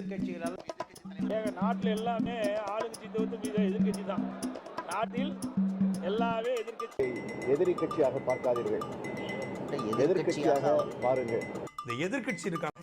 எதிர்கட்சிகளால் நாட்டில் எல்லாமே ஆளுங்கட்சி தவிர்த்து எதிர்கட்சி தான். நாட்டில் எல்லாமே எதிரி கட்சியாக பார்க்காதீர்கள், எதிர்கட்சியாக பாருங்கள். இந்த எதிர்கட்சி இருக்காங்க.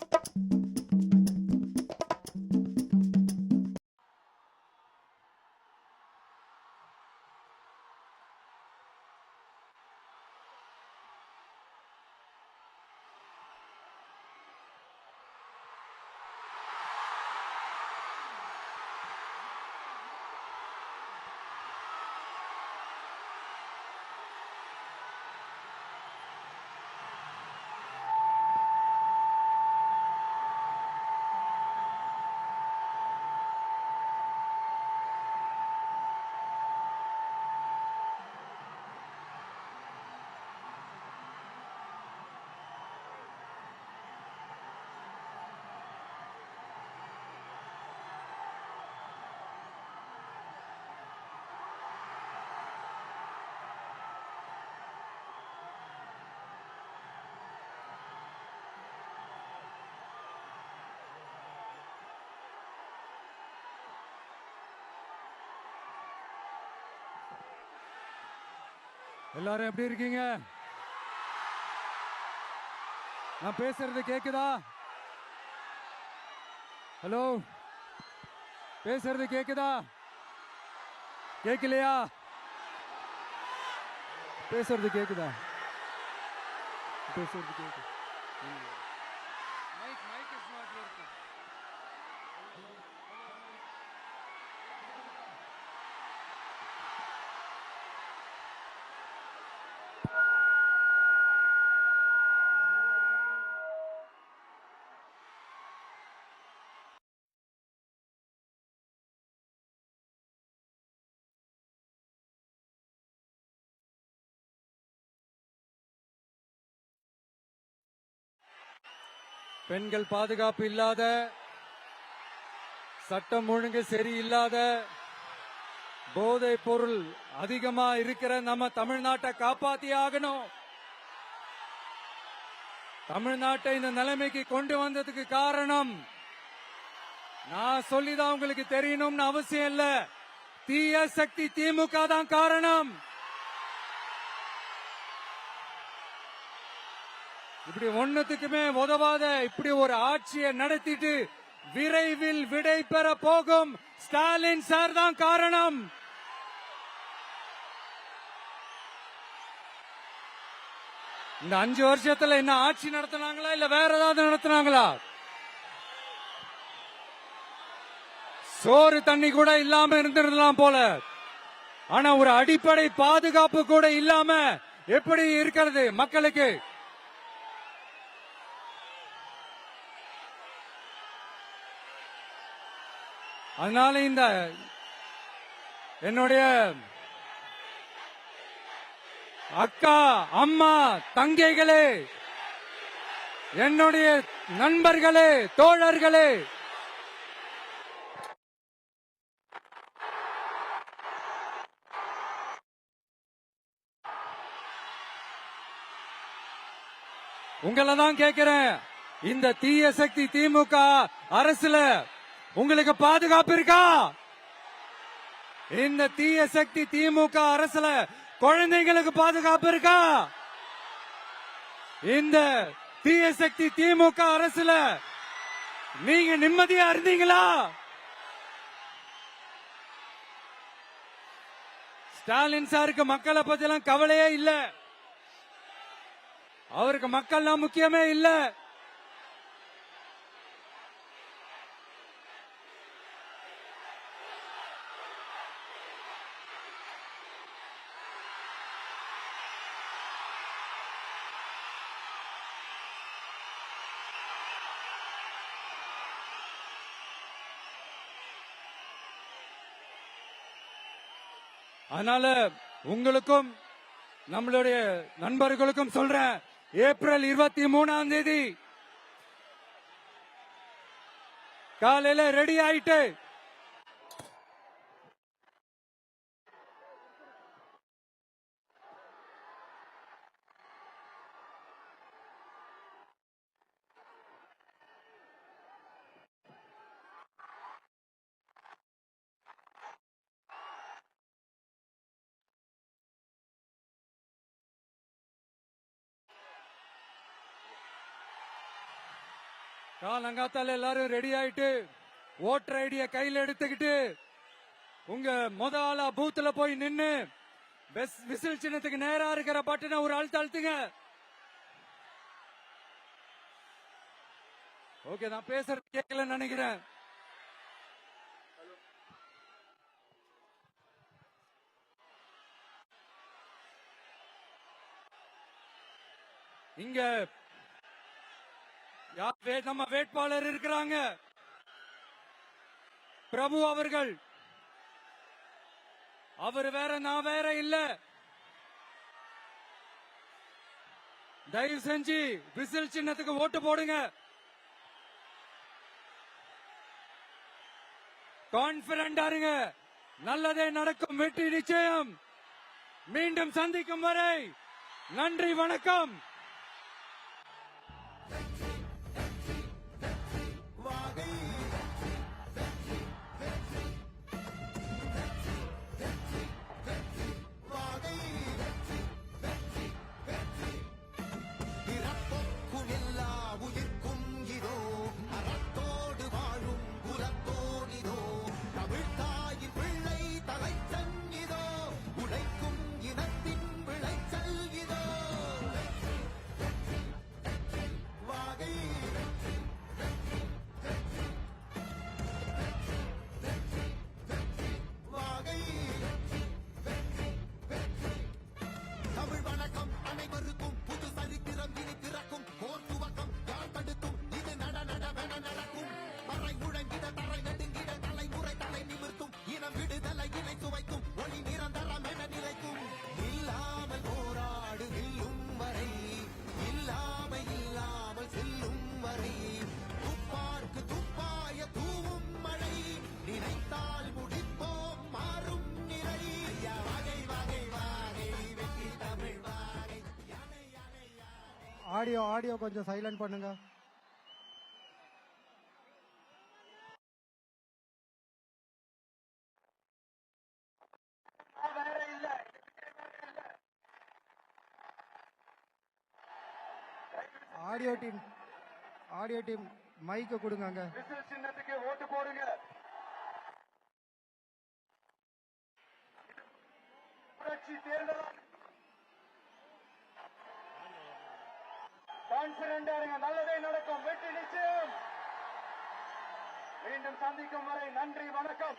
எல்லாரும் எப்படி இருக்கீங்க? நான் பேசுறது கேக்குதா? ஹலோ, பேசுறது கேக்குதா? கேட்கலையா? பேசுறது கேக்குதா? பேசுறது கேக்குது. Mic is not working. பெண்கள் பாதுகாப்பு இல்லாத, சட்டம் ஒழுங்கு சரியில்லாத, போதை பொருள் அதிகமா இருக்கிற நம்ம தமிழ்நாட்டை காப்பாத்தி ஆகணும். தமிழ்நாட்டை இந்த நிலைமைக்கு கொண்டு வந்ததுக்கு காரணம் நான் சொல்லிதான் உங்களுக்கு தெரியணும்னு அவசியம் இல்ல, தீய சக்தி திமுக தான் காரணம். இப்படி ஒண்ணுத்துக்குமே உதவாத இப்படி ஒரு ஆட்சியை நடத்திட்டு விரைவில் விடை பெற போகும் ஸ்டாலின் சார் தான் காரணம். இந்த 5 வருஷத்துல என்ன ஆட்சி நடத்தினாங்களா இல்ல வேற ஏதாவது நடத்தினாங்களா? சோறு தண்ணி கூட இல்லாம இருந்திருக்கலாம் போல, ஆனா ஒரு அடிப்படை பாதுகாப்பு கூட இல்லாம எப்படி இருக்கிறது மக்களுக்கு? அதனால இந்த என்னுடைய அக்கா, அம்மா, தங்கைகளே, என்னுடைய நண்பர்களே, தோழர்களே, உங்களை தான் கேட்கிறேன். இந்த தீய சக்தி திமுக அரசுல உங்களுக்கு பாதுகாப்பு இருக்கா? இந்த தீய சக்தி திமுக அரசுல குழந்தைங்களுக்கு பாதுகாப்பு இருக்கா? இந்த தீய சக்தி திமுக அரசுல நீங்க நிம்மதியா இருந்தீங்களா? ஸ்டாலின் சாருக்கு மக்களை பத்திலாம் கவலையே இல்ல, அவருக்கு மக்கள்லாம் முக்கியமே இல்ல. அதனால உங்களுக்கும் நம்மளுடைய நண்பர்களுக்கும் சொல்றேன், ஏப்ரல் 23ஆம் தேதி காலையில ரெடி ஆயிட்டு காலங்காத்தால எல்லாரும் ரெடி ஆயிட்டு ஓட்டர் ஐடிய கையில எடுத்துக்கிட்டு உங்க முத ஆளா பூத்துல போய் நின்னு விசில் சின்னத்துக்கு நேரா இருக்கிற பட்டனை ஒரு அழுத்துங்க. ஓகே, நான் பேசுறது கேட்கலன்னு நினைக்கிறேன். இங்க நம்ம வேட்பாளர் இருக்கிறாங்க, பிரபு அவர்கள். அவர் வேற, நான் வேற இல்ல. தயவு செஞ்சு விசில் சின்னத்துக்கு ஓட்டு போடுங்க. கான்பிடண்டா இருங்க, நல்லதே நடக்கும், வெற்றி நிச்சயம். மீண்டும் சந்திக்கும் வரை நன்றி, வணக்கம். ஆடியோ கொஞ்சம் சைலண்ட் பண்ணுங்க. ஆடியோ டீம் மைக்க கொடுங்க. விசில் சின்னத்துக்கு ஓட்டு போடுங்க. புரட்சி தேர்தல் கான்பிடண்டா இருங்க, நல்லதே நடக்கும், வெற்றி நிச்சயம். மீண்டும் சந்திக்கும் வரை நன்றி, வணக்கம்.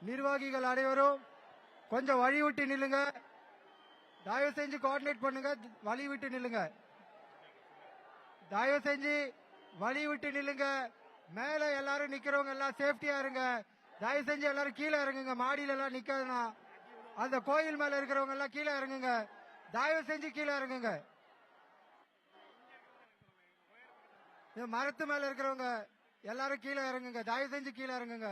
நிர்வாகிகள் அனைவரும் கொஞ்சம் வழி விட்டு நில்லுங்க. தயவு செஞ்சு கோஆர்டினேட் பண்ணுங்க. வழி விட்டு நில்லுங்க. தயவு செஞ்சு வழி விட்டு நில்லுங்க. மேல எல்லாரும் நிக்கிறவங்க எல்லாம் சேஃப்டியா இருங்க. தயவு செஞ்சு எல்லாரும் கீழே இறங்குங்க. மாடியில எல்லாம் நிக்காதுன்னா அந்த கோயில் மேல இருக்கிறவங்க எல்லாம் கீழே இறங்குங்க. தயவு செஞ்சு கீழே இறங்குங்க. மரத்து மேல இருக்கிறவங்க எல்லாரும் கீழே இறங்குங்க. தயவு செஞ்சு கீழே இறங்குங்க.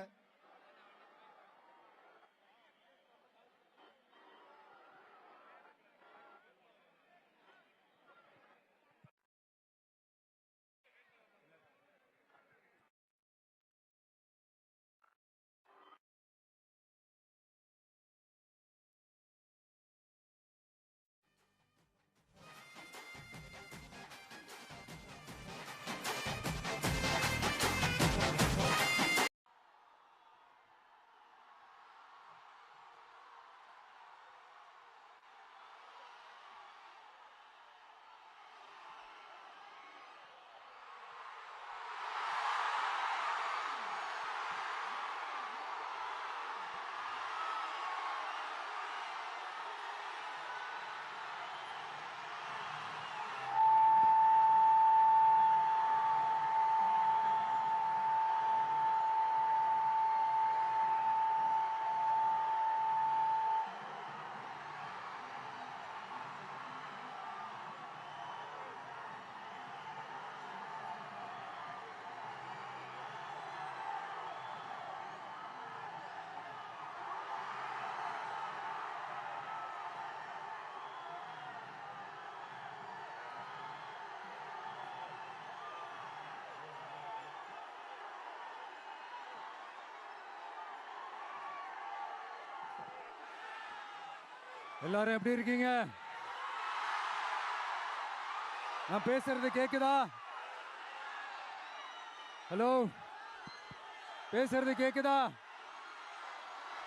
எல்லாரும் எப்படி இருக்கீங்க? நான் பேசுறது கேக்குதா? ஹலோ, பேசுறது கேக்குதா?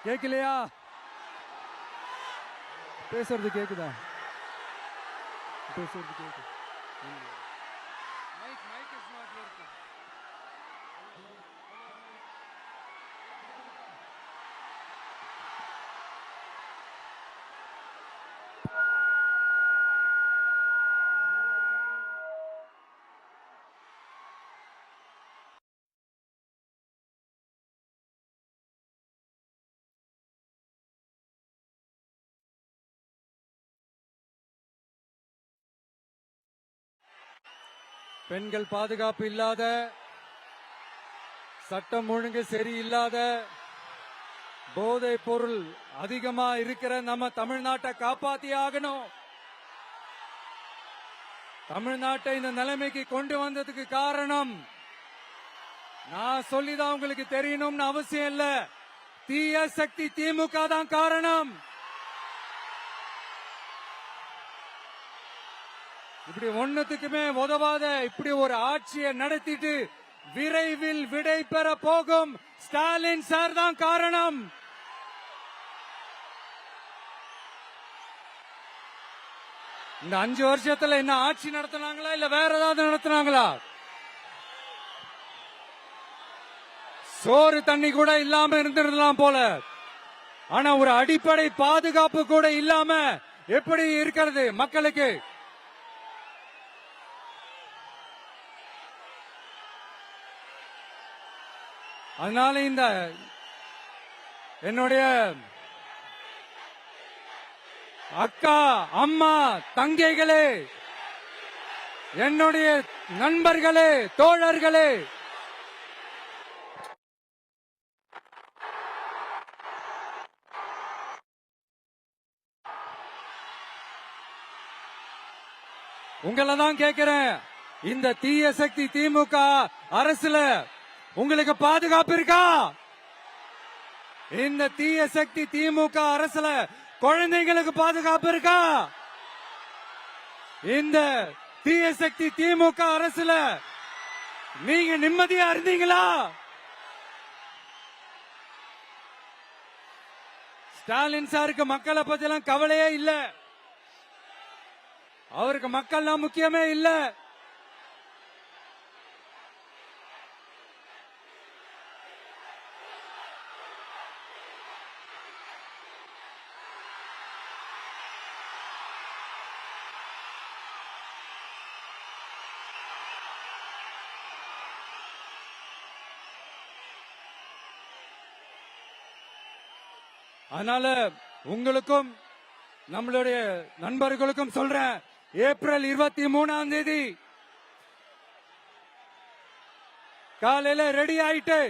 கேக்கலையா? பேசுறது கேக்குதா? பேசுறது கேக்குது. Mic is not working. பெண்கள் பாதுகாப்பு இல்லாத, சட்டம் ஒழுங்கு சரியில்லாத, போதை பொருள் அதிகமா இருக்கிற நம்ம தமிழ்நாட்டை காப்பாத்தி ஆகணும். தமிழ்நாட்டை இந்த நிலைமைக்கு கொண்டு வந்ததுக்கு காரணம் நான் சொல்லிதான் உங்களுக்கு தெரியணும்னு அவசியம் இல்ல. தீய சக்தி திமுக தான் காரணம். இப்படி ஒண்ணுத்துக்குமே உதவாத இப்படி ஒரு ஆட்சியை நடத்திட்டு விரைவில் விடை பெற போகும் ஸ்டாலின் சார் தான் காரணம். இந்த 5 வருஷத்துல என்ன ஆட்சி நடத்தினாங்களா இல்ல வேற ஏதாவது நடத்தினாங்களா? சோறு தண்ணி கூட இல்லாம இருந்திருக்கலாம் போல. ஆனா ஒரு அடிப்படை பாதுகாப்பு கூட இல்லாம எப்படி இருக்கிறது மக்களுக்கு? அதனால இந்த என்னுடைய அக்கா, அம்மா, தங்கைகளே, என்னுடைய நண்பர்களே, தோழர்களே, உங்களை தான் கேட்கிறேன். இந்த தீய சக்தி திமுக அரசுல உங்களுக்கு பாதுகாப்பு இருக்கா? இந்த தீய சக்தி திமுக அரசுல குழந்தைங்களுக்கு பாதுகாப்பு இருக்கா? இந்த தீய சக்தி திமுக அரசுல நீங்க நிம்மதியா இருந்தீங்களா? ஸ்டாலின் சாருக்கு மக்களை பத்தி எல்லாம் கவலையே இல்ல. அவருக்கு மக்கள்லாம் முக்கியமே இல்ல. அதனால உங்களுக்கும் நம்மளுடைய நண்பர்களுக்கும் சொல்றேன், ஏப்ரல் 23ஆம் தேதி காலையில ரெடி ஆயிட்டு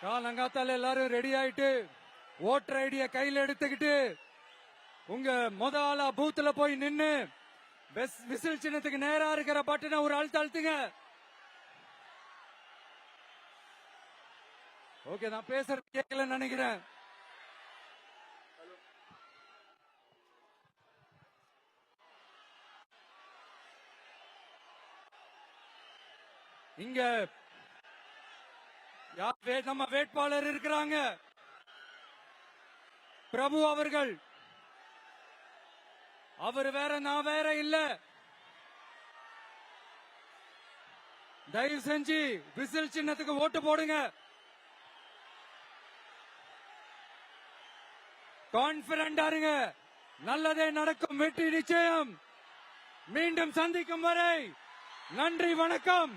காலங்காத்தால எல்லாரும் ரெடி ஆயிட்டு ஓட்டர் ஐடிய கையில எடுத்துக்கிட்டு உங்க முத ஆளா பூத்துல போய் நின்னு விசில் சின்னத்துக்கு நேரா இருக்கிற பட்டனை ஒரு அழுத்துங்க. ஓகே, நான் பேசுறது கேட்கலன்னு நினைக்கிறேன். இங்க நம்ம வேட்பாளர் இருக்கிறாங்க, பிரபு அவர்கள். அவர் வேற, நான் வேற இல்ல. தயவு செஞ்சு விசில் சின்னத்துக்கு ஓட்டு போடுங்க. கான்பிடண்டா இருங்க. நல்லதே நடக்கும். வெற்றி நிச்சயம். மீண்டும் சந்திக்கும் வரை நன்றி, வணக்கம்.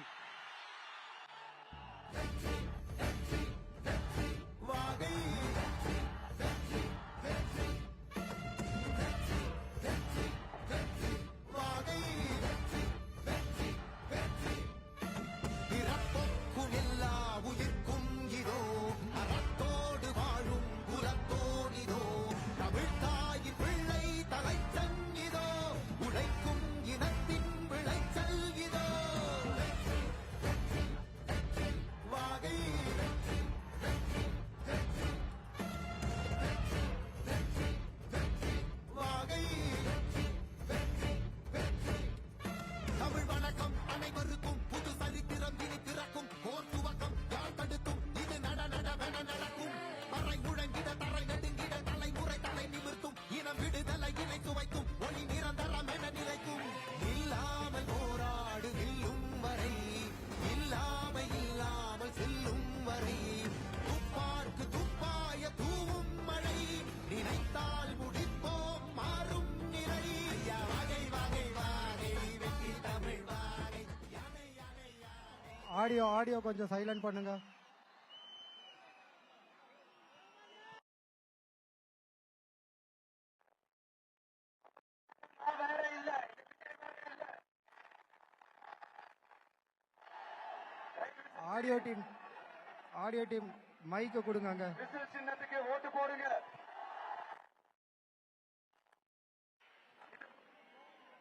விடுதலையினை சுவைக்கும் ஒளி நிரந்தரம் என நிலைக்கும் இல்லாமல் போராடு வெல்லும் வரை இல்லாமல் செல்லும் வரை துப்பார்க்கு துப்பாய தூவும் மழை நினைத்தால் முடிப்போம் மாறும் நிலை வகை வகை வாகை வெற்றி தமிழ் வாகை ஆடியோ கொஞ்சம் சைலண்ட் பண்ணுங்க. வேற இல்ல. ஆடியோ டீம் மைக்க கொடுங்க. அங்க விசில் சின்னத்துக்கு ஓட்டு போடுங்க.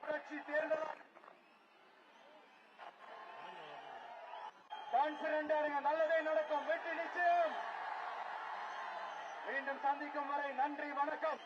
புரட்சி தேர்தல் கான்பிடண்டா இருங்க, நல்லதே நடக்கும், வெற்றி நிச்சயம். மீண்டும் சந்திக்கும் வரை நன்றி, வணக்கம்.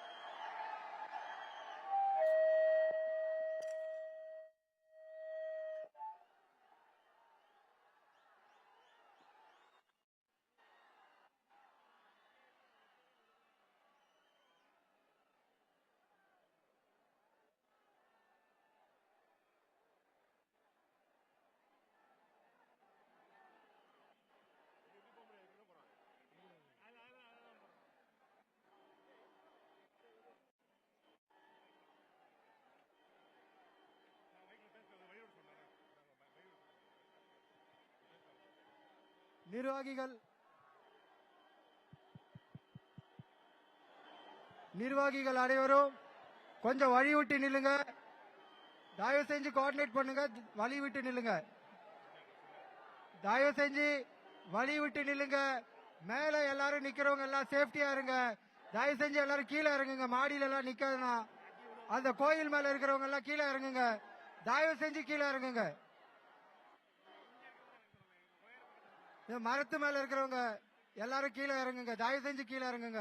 நிர்வாகிகள் அனைவரும் கொஞ்சம் வழி விட்டு நில்லுங்க. தயவு செஞ்சு கோஆர்டினேட் பண்ணுங்க. வழி விட்டு நில்லுங்க. தயவு செஞ்சு வழி விட்டு நில்லுங்க. மேல எல்லாரும் நிக்கிறவங்க எல்லாம் சேஃப்டியா இருங்க. தயவு செஞ்சு எல்லாரும் கீழே இறங்குங்க. மாடியில எல்லாம் நிக்காதுன்னா அந்த கோயில் மேல இருக்கிறவங்க எல்லாம் கீழே இறங்குங்க. தயவு செஞ்சு கீழே இறங்குங்க. மரத்து மேல இருக்கிறவங்க எல்லாரும் கீழே இறங்குங்க. தயவு செஞ்சு கீழே இறங்குங்க.